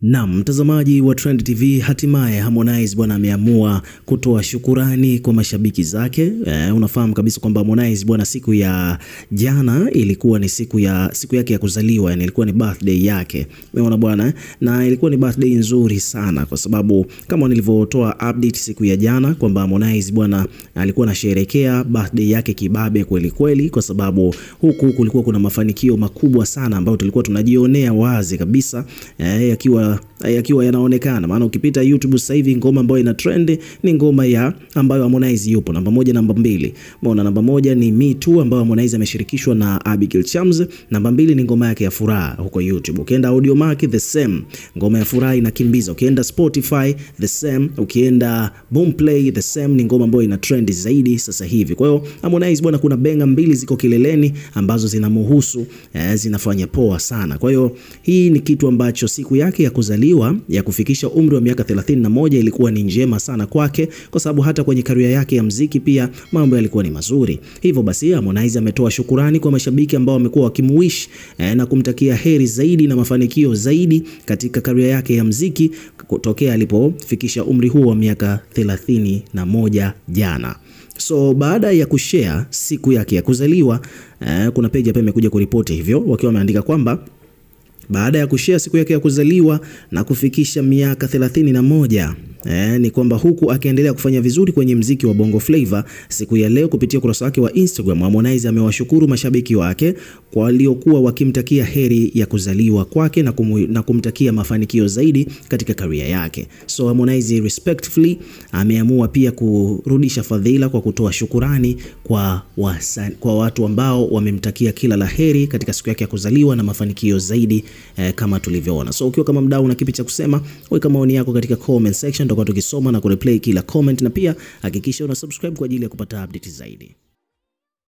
Na mtazamaji wa Trend TV, hatimaye Harmonize bwana ameamua kutoa shukurani kwa mashabiki zake. Unafahamu kabisa kwamba Harmonize bwana siku ya jana ilikuwa ni siku yake ya kuzaliwa, yani ilikuwa ni birthday yake. Umeona bwana, na ilikuwa ni birthday nzuri sana kwa sababu kama nilivyotoa update siku ya jana kwamba Harmonize bwana alikuwa anasherehekea birthday yake kibabe kweli kweli, kwa sababu huku kulikuwa kuna mafanikio makubwa sana ambayo tulikuwa tunajionea wazi kabisa yakiwa yanaonekana. Maana ukipita YouTube sasa hivi ngoma ambayo ina trend ni ngoma ya ambayo Harmonize yupo namba 1 namba 2. Umeona, namba 1 ni Me Too ambayo Harmonize ameshirikishwa na Abigail Chams. Namba 2 ni ngoma yake ya Furaha huko YouTube. Ukienda Audiomack the same, ngoma ya Furaha inakimbiza. Ukienda Spotify the same, ukienda Boomplay the same, ni ngoma ambayo ina trend zaidi sasa hivi. Kwa hiyo Harmonize bwana, kuna benga mbili ziko kileleni ambazo zinamhusu, zinafanya poa sana. Kwa hiyo hii ni kitu ambacho siku yake ya kuzaliwa ya kufikisha umri wa miaka 31 ilikuwa ni njema sana kwake, kwa sababu hata kwenye career yake ya muziki pia mambo yalikuwa ni mazuri. Hivyo basi Harmonize ametoa shukurani kwa mashabiki ambao wamekuwa wakimwish na kumtakia heri zaidi na mafanikio zaidi katika career yake ya muziki kutokea alipofikisha umri huo wa miaka 31 jana. So baada ya kushare siku yake ya kuzaliwa, kuna page hapa imekuja kuripoti hivyo wakiwa wameandika kwamba baada ya kushare siku yake ya kuzaliwa na kufikisha miaka 31, ni kwamba huku akiendelea kufanya vizuri kwenye mziki wa Bongo Flava, siku ya leo kupitia ukurasa wake wa Instagram, Harmonize amewashukuru mashabiki wake kwa waliokuwa wakimtakia heri ya kuzaliwa kwake na kumtakia mafanikio zaidi katika career yake. So Harmonize respectfully ameamua pia kurudisha fadhila kwa kutoa shukurani kwa watu ambao wamemtakia kila la heri katika siku yake ya kuzaliwa na mafanikio zaidi, kama tulivyoona. So ukiwa kama mdau na kipi cha kusema, weka maoni yako katika comment section, tutakuwa tukisoma na kureplay kila comment, na pia hakikisha una subscribe kwa ajili ya kupata update zaidi.